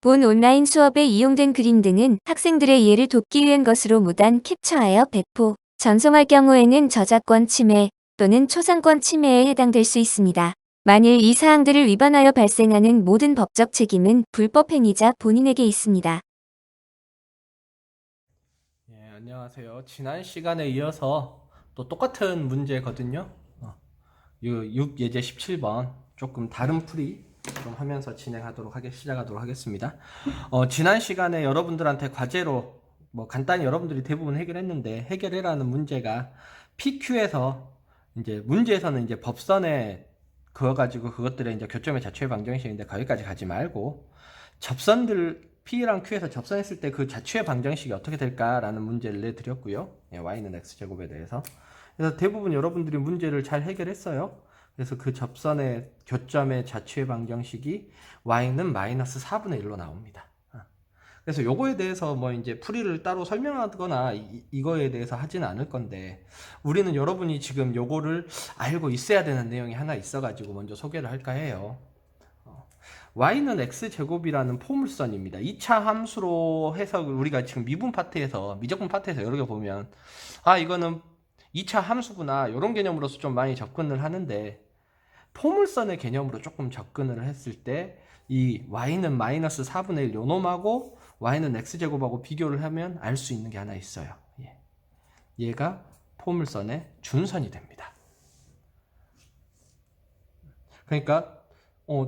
본 온라인 수업에 이용된 그림 등은 학생들의 이해를 돕기 위한 것으로 무단 캡처하여 배포, 전송할 경우에는 저작권 침해 또는 초상권 침해에 해당될 수 있습니다. 만일 이 사항들을 위반하여 발생하는 모든 법적 책임은 불법 행위자 본인에게 있습니다. 예, 안녕하세요. 지난 시간에 이어서 또 똑같은 문제거든요. 6예제 17번 조금 다른 풀이 좀 하면서 시작하도록 하겠습니다. 지난 시간에 여러분들한테 과제로 뭐 간단히 여러분들이 대부분 해결했는데 해결해라는 문제가 PQ에서 이제 문제에서는 이제 법선에 그거 가지고 그것들의 이제 교점의 자초의 방정식인데 거기까지 가지 말고 접선들 P랑 Q에서 접선했을 때 그 자취의 방정식이 어떻게 될까라는 문제를 내드렸고요. 예, Y는 X제곱에 대해서. 그래서 대부분 여러분들이 문제를 잘 해결했어요. 그래서 그 접선의 교점의 자취의 방정식이 Y는 마이너스 4분의 1로 나옵니다. 그래서 요거에 대해서 뭐 이제 풀이를 따로 설명하거나 이거에 대해서 하지는 않을 건데 우리는 여러분이 지금 요거를 알고 있어야 되는 내용이 하나 있어가지고 먼저 소개를 할까 해요. y는 x제곱이라는 포물선입니다. 2차 함수로 해서 우리가 지금 미분 파트에서 미적분 파트에서 여러 개 보면 이거는 2차 함수구나 이런 개념으로서 좀 많이 접근을 하는데 포물선의 개념으로 조금 접근을 했을 때 이 y는 마이너스 4분의 1 요놈하고 y는 x제곱하고 비교를 하면 알 수 있는 게 하나 있어요. 얘가 포물선의 준선이 됩니다. 그러니까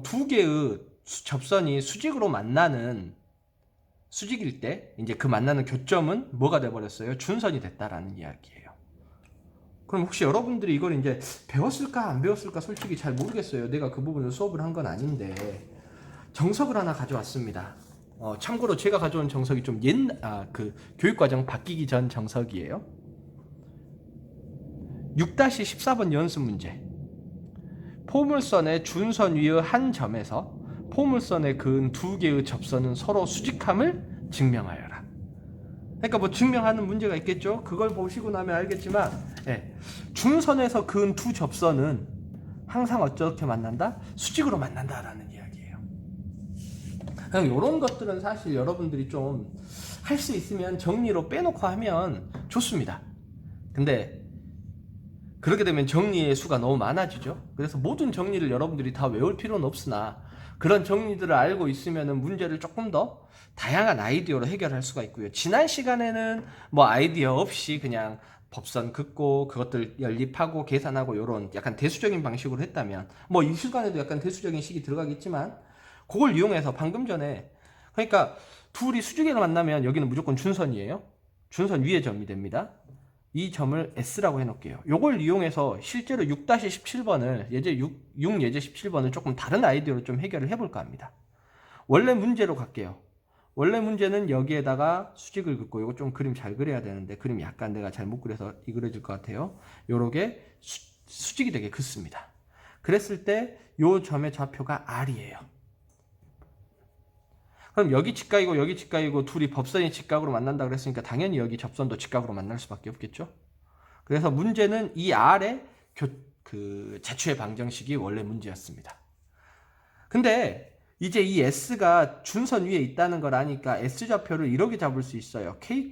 두 개의 접선이 수직으로 만나는 수직일 때 이제 그 만나는 교점은 뭐가 돼버렸어요? 준선이 됐다라는 이야기예요. 그럼 혹시 여러분들이 이걸 이제 배웠을까 안 배웠을까 솔직히 잘 모르겠어요. 내가 그 부분을 수업을 한 건 아닌데 정석을 하나 가져왔습니다. 참고로 제가 가져온 정석이 좀 그 교육과정 바뀌기 전 정석이에요. 6-14번 연습 문제. 포물선의 준선 위의 한 점에서 포물선의 그은 두 개의 접선은 서로 수직함을 증명하여라. 그러니까 뭐 증명하는 문제가 있겠죠. 그걸 보시고 나면 알겠지만 준선에서 그은 두 접선은 항상 어떻게 만난다? 수직으로 만난다라는 이야기예요. 이런 것들은 사실 여러분들이 좀 할 수 있으면 정리로 빼놓고 하면 좋습니다. 근데 그렇게 되면 정리의 수가 너무 많아지죠. 그래서 모든 정리를 여러분들이 다 외울 필요는 없으나 그런 정리들을 알고 있으면 문제를 조금 더 다양한 아이디어로 해결할 수가 있고요. 지난 시간에는 뭐 아이디어 없이 그냥 법선 긋고 그것들 연립하고 계산하고 이런 약간 대수적인 방식으로 했다면 뭐 이 시간에도 약간 대수적인 식이 들어가겠지만 그걸 이용해서 방금 전에 그러니까 둘이 수직에서 만나면 여기는 무조건 준선이에요. 준선 위의 점이 됩니다. 이 점을 S라고 해놓을게요. 이걸 이용해서 실제로 6-17번을 예제 6 예제 17번을 조금 다른 아이디어로 좀 해결을 해볼까 합니다. 원래 문제로 갈게요. 원래 문제는 여기에다가 수직을 긋고 이거 좀 그림 잘 그려야 되는데 그림 약간 내가 잘 못 그려서 이 그려질 것 같아요. 요렇게 수직이 되게 긋습니다. 그랬을 때 요 점의 좌표가 R이에요. 그럼 여기 직각이고 여기 직각이고 둘이 법선이 직각으로 만난다 그랬으니까 당연히 여기 접선도 직각으로 만날 수밖에 없겠죠. 그래서 문제는 이 R의 그 자취의 방정식이 원래 문제였습니다. 근데 이제 이 S가 준선 위에 있다는 걸 아니까 S좌표를 이렇게 잡을 수 있어요. K,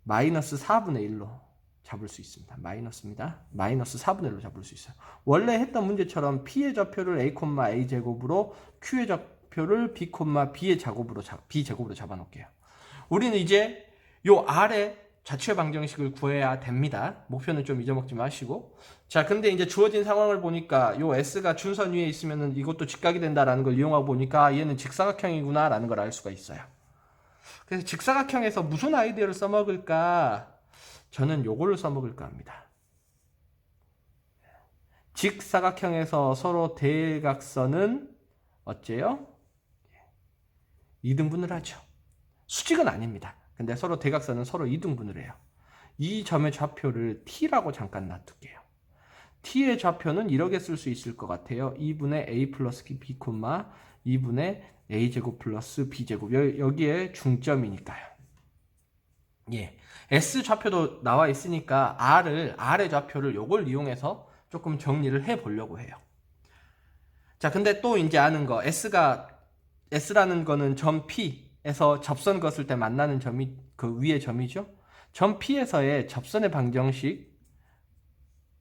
마이너스 4분의 1로 잡을 수 있습니다. 마이너스입니다. 마이너스 4분의 1로 잡을 수 있어요. 원래 했던 문제처럼 P의 좌표를 A, A 제곱으로 Q의 좌표를 B, B 제곱으로 잡아놓을게요. 우리는 이제 요 R의 자취의 방정식을 구해야 됩니다. 목표는 좀 잊어먹지 마시고. 자, 근데 이제 주어진 상황을 보니까 요 S가 준선 위에 있으면은 이것도 직각이 된다라는 걸 이용하고 보니까 얘는 직사각형이구나라는 걸 알 수가 있어요. 그래서 직사각형에서 무슨 아이디어를 써먹을까? 저는 요거를 써먹을까 합니다. 직사각형에서 서로 대각선은 어째요? 이등분을 하죠. 수직은 아닙니다. 근데 서로 대각선은 서로 이등분을 해요. 이 점의 좌표를 T라고 잠깐 놔둘게요. T의 좌표는 이렇게 쓸 수 있을 것 같아요. 2분의 A 플러스 B, 2분의 A제곱 플러스 B제곱. 여기에 중점이니까요. S 좌표도 나와 있으니까 R의 좌표를 요걸 이용해서 조금 정리를 해 보려고 해요. 자, 근데 또 이제 아는 거 S가 S라는 거는 점 P에서 접선 그었을 때 만나는 점이 그 위의 점이죠. 점 P에서의 접선의 방정식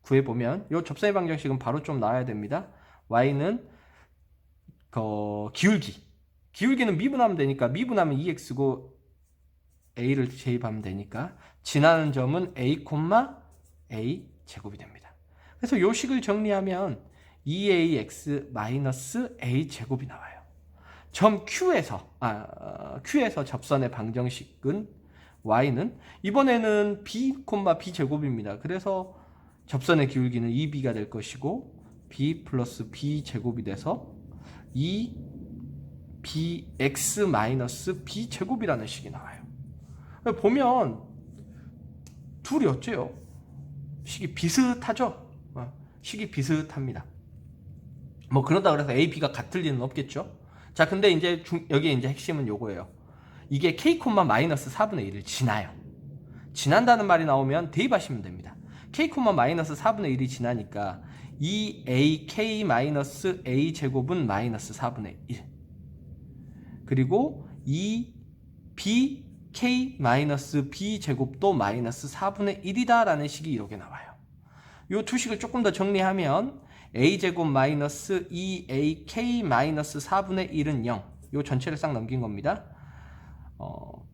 구해보면 이 접선의 방정식은 바로 좀 나와야 됩니다. Y는 기울기는 미분하면 되니까 미분하면 2x고 a를 제입하면 되니까 지나는 점은 a, a 제곱이 됩니다. 그래서 이 식을 정리하면 2ax-a 제곱이 나와요. 점 Q에서 접선의 방정식은 y는 이번에는 b, b 제곱입니다. 그래서 접선의 기울기는 2b가 될 것이고 b 플러스 b 제곱이 돼서 2bx-b 제곱이라는 식이 나와요. 보면 둘이 어째요? 식이 비슷하죠? 식이 비슷합니다. 뭐 그러다 그래서 A, B가 같을 리는 없겠죠? 자, 근데 이제 여기에 이제 핵심은 요거예요. 이게 K, 마이너스 4분의 1을 지나요. 지난다는 말이 나오면 대입하시면 됩니다. K, 마이너스 4분의 1이 지나니까 2AK 마이너스 A 제곱은 마이너스 4분의 1. 그리고 2BK 마이너스 B 제곱도 마이너스 4분의 1이다 라는 식이 이렇게 나와요. 이 두 식을 조금 더 정리하면 A 제곱 마이너스 2AK 마이너스 4분의 1은 0. 이 전체를 싹 넘긴 겁니다.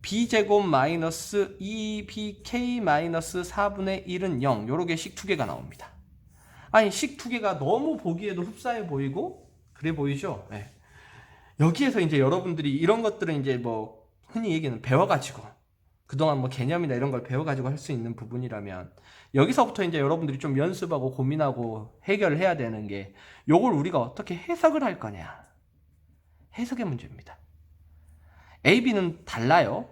B 제곱 마이너스 2BK 마이너스 4분의 1은 0. 요렇게 식 두 개가 나옵니다. 아니, 식 두 개가 너무 보기에도 흡사해 보이고 그래 보이죠? 네. 여기에서 이제 여러분들이 이런 것들은 이제 뭐 흔히 얘기하는 배워가지고 그동안 뭐 개념이나 이런 걸 배워가지고 할 수 있는 부분이라면 여기서부터 이제 여러분들이 좀 연습하고 고민하고 해결을 해야 되는 게 요걸 우리가 어떻게 해석을 할 거냐. 해석의 문제입니다. A, B는 달라요.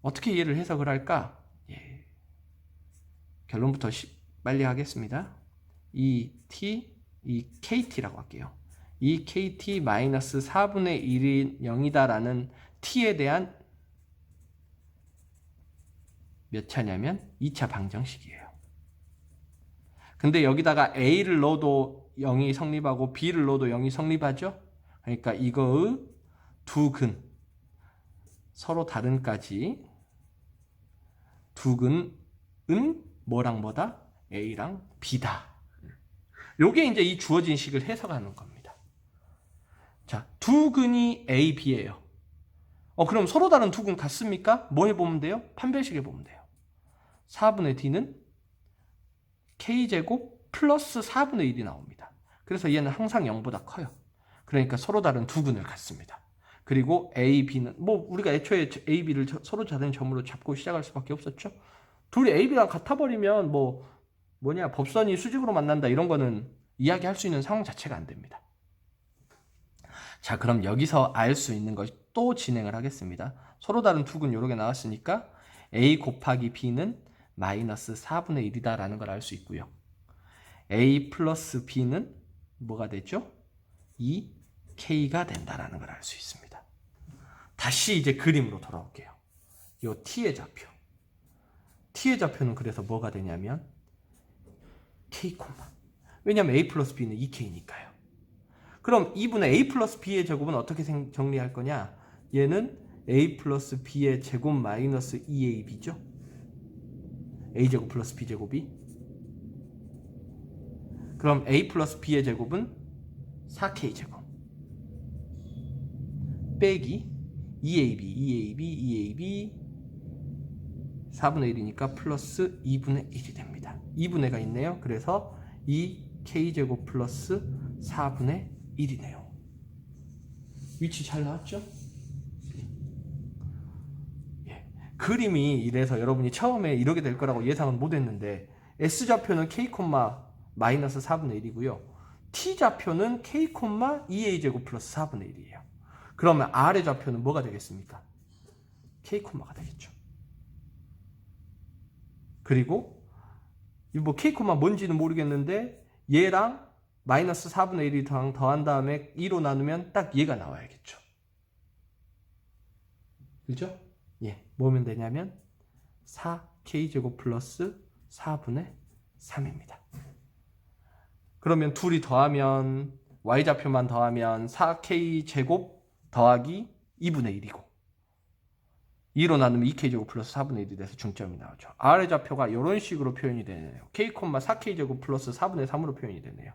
어떻게 얘를 해석을 할까? 예. 결론부터 빨리 하겠습니다. 이 T, 이 KT라고 할게요. 이 KT 마이너스 4분의 1이 0이다 라는 T에 대한 몇 차냐면 2차 방정식이에요. 근데 여기다가 A를 넣어도 0이 성립하고 B를 넣어도 0이 성립하죠? 그러니까 이거의 두 근, 서로 다른까지 두 근은 뭐랑 뭐다? A랑 B다. 요게 이제 이 주어진 식을 해석하는 겁니다. 자, 두 근이 A, B예요. 그럼 서로 다른 두 근 같습니까? 뭐 해보면 돼요? 판별식 해보면 돼요. 4분의 D는 K제곱 플러스 4분의 1이 나옵니다. 그래서 얘는 항상 0보다 커요. 그러니까 서로 다른 두 근을 갖습니다. 그리고 A, B는 뭐 우리가 애초에 A, B를 서로 다른 점으로 잡고 시작할 수밖에 없었죠. 둘이 A, B랑 같아버리면 법선이 수직으로 만난다 이런 거는 이야기할 수 있는 상황 자체가 안 됩니다. 자, 그럼 여기서 알 수 있는 것 또 진행을 하겠습니다. 서로 다른 두 근 요렇게 나왔으니까 A 곱하기 B는 마이너스 4분의 1이다 라는 걸 알 수 있고요. A 플러스 B는 뭐가 되죠? 2K가 된다라는 걸 알 수 있습니다. 다시 이제 그림으로 돌아올게요. 요 T의 좌표. T의 좌표는 그래서 뭐가 되냐면 K, 왜냐면 A 플러스 B는 2K니까요. 그럼 2분의 A 플러스 B의 제곱은 어떻게 정리할 거냐? 얘는 A 플러스 B의 제곱 마이너스 2AB죠? A제곱 플러스 B제곱이. 그럼 A 플러스 B의 제곱은 4K제곱. 빼기 2AB 4분의 1이니까 플러스 2분의 1이 됩니다. 2분의가 있네요. 그래서 2K제곱 플러스 4분의 1이네요. 위치 잘 나왔죠? 예. 그림이 이래서 여러분이 처음에 이렇게 될 거라고 예상은 못했는데 S좌표는 K, 마이너스 4분의 1이고요. T좌표는 K, 2A제곱 플러스 4분의 1이에요. 그러면 R의 좌표는 뭐가 되겠습니까? K, 가 되겠죠. 그리고 뭐 K, 뭔지는 모르겠는데 얘랑 마이너스 4분의 1이 더한 다음에 2로 나누면 딱 얘가 나와야겠죠. 그죠? 예, 뭐면 되냐면 4K제곱 플러스 4분의 3입니다. 그러면 둘이 더하면 Y좌표만 더하면 4K제곱 더하기 2분의 1이고 2로 나누면 2k제곱 플러스 4분의 1이 돼서 중점이 나오죠. R의 좌표가 이런 식으로 표현이 되네요. k, 4k제곱 플러스 4분의 3으로 표현이 되네요.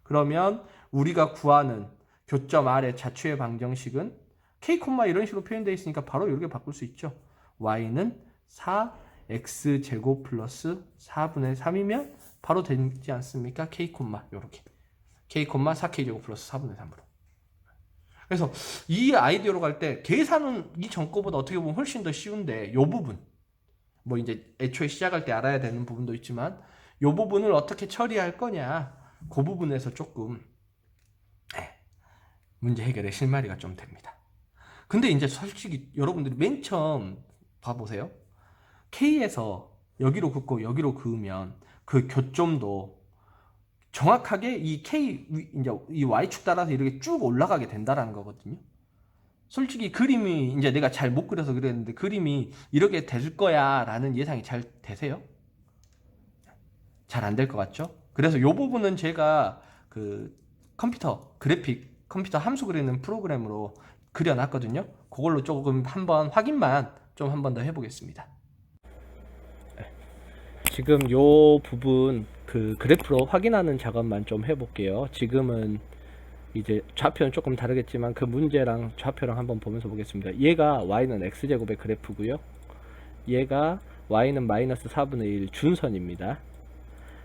그러면 우리가 구하는 교점 R의 자취의 방정식은 k, 이런 식으로 표현되어 있으니까 바로 이렇게 바꿀 수 있죠. y는 4x제곱 플러스 4분의 3이면 바로 되지 않습니까? k, 이렇게 k, 4k제곱 플러스 4분의 3으로. 그래서 이 아이디어로 갈 때 계산은 이전 거보다 어떻게 보면 훨씬 더 쉬운데 이 부분 뭐 이제 애초에 시작할 때 알아야 되는 부분도 있지만 이 부분을 어떻게 처리할 거냐 그 부분에서 조금 문제 해결에 실마리가 좀 됩니다. 근데 이제 솔직히 여러분들이 맨 처음 봐보세요. K에서 여기로 긋고 여기로 그으면 그 교점도 정확하게 이 K, 이제 이 Y축 따라서 이렇게 쭉 올라가게 된다라는 거거든요. 솔직히 그림이 이제 내가 잘 못 그려서 그랬는데 그림이 이렇게 될 거야 라는 예상이 잘 되세요? 잘 안 될 것 같죠? 그래서 이 부분은 제가 그 컴퓨터 함수 그리는 프로그램으로 그려놨거든요. 그걸로 조금 한번 확인만 좀 한 번 더 해보겠습니다. 지금 요 부분 그 그래프로 확인하는 작업만 좀 해볼게요. 지금은 이제 좌표는 조금 다르겠지만 그 문제랑 좌표랑 한번 보면서 보겠습니다. 얘가 y는 x제곱의 그래프고요. 얘가 y는 마이너스 4분의 1 준선입니다.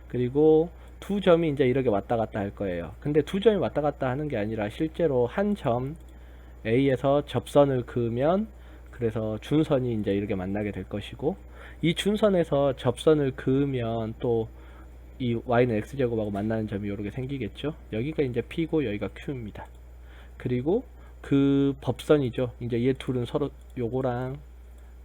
그리고 두 점이 이제 이렇게 왔다 갔다 할 거예요. 근데 두 점이 왔다 갔다 하는 게 아니라 실제로 한 점 A에서 접선을 그으면 그래서 준선이 이제 이렇게 만나게 될 것이고 이 준선에서 접선을 그으면 또 이 y는 x제곱하고 만나는 점이 이렇게 생기겠죠. 여기가 이제 P고 여기가 Q입니다. 그리고 그 법선이죠. 이제 얘 둘은 서로 요거랑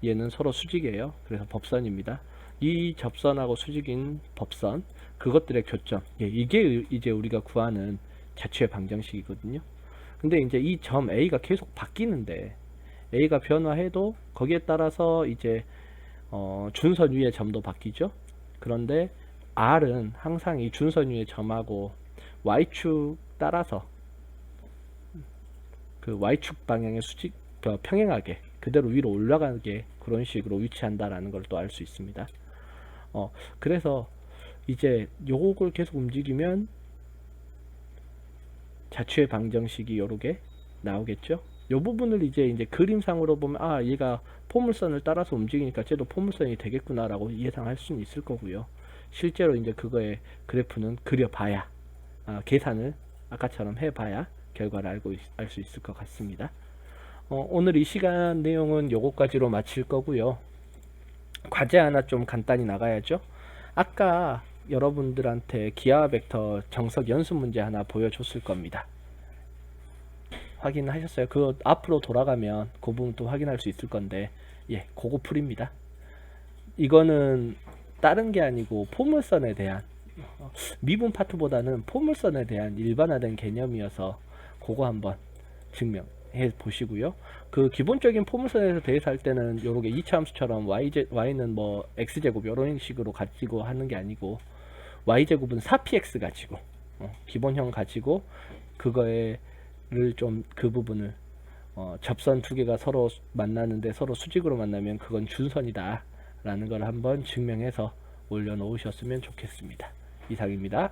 얘는 서로 수직이에요. 그래서 법선입니다. 이 접선하고 수직인 법선 그것들의 교점 이게 이제 우리가 구하는 자취의 방정식이거든요. 근데 이제 이 점 A가 계속 바뀌는데 A가 변화해도 거기에 따라서 이제 준선 위의 점도 바뀌죠. 그런데 R은 항상 이 준선 위의 점하고 Y축 따라서 그 Y축 방향의 수직 평행하게 그대로 위로 올라가게 그런 식으로 위치한다라는 걸 또 알 수 있습니다. 그래서 이제 요걸 계속 움직이면 자취의 방정식이 요렇게 나오겠죠. 요 부분을 이제 그림상으로 보면 얘가 포물선을 따라서 움직이니까 쟤도 포물선이 되겠구나 라고 예상할 수는 있을 거고요. 실제로 이제 그거의 그래프는 그려봐야 계산을 아까처럼 해봐야 결과를 알 수 있을 것 같습니다. 오늘 이 시간 내용은 요거까지로 마칠 거고요. 과제 하나 좀 간단히 나가야죠. 아까 여러분들한테 기하 벡터 정석 연습 문제 하나 보여줬을 겁니다. 확인하셨어요? 그거 앞으로 돌아가면 그 부분 또 확인할 수 있을 건데 그거 풀입니다. 이거는 다른 게 아니고 포물선에 대한 미분 파트보다는 포물선에 대한 일반화된 개념이어서 그거 한번 증명해 보시고요. 그 기본적인 포물선에서 대해서 할 때는 요렇게 이차함수처럼 y는 뭐 x제곱 이런 식으로 가지고 하는 게 아니고 y제곱은 4px 가지고 기본형 가지고 그거를 좀 그 부분을 접선 두 개가 서로 만나는데 서로 수직으로 만나면 그건 준선이다 라는 걸 한번 증명해서 올려놓으셨으면 좋겠습니다. 이상입니다.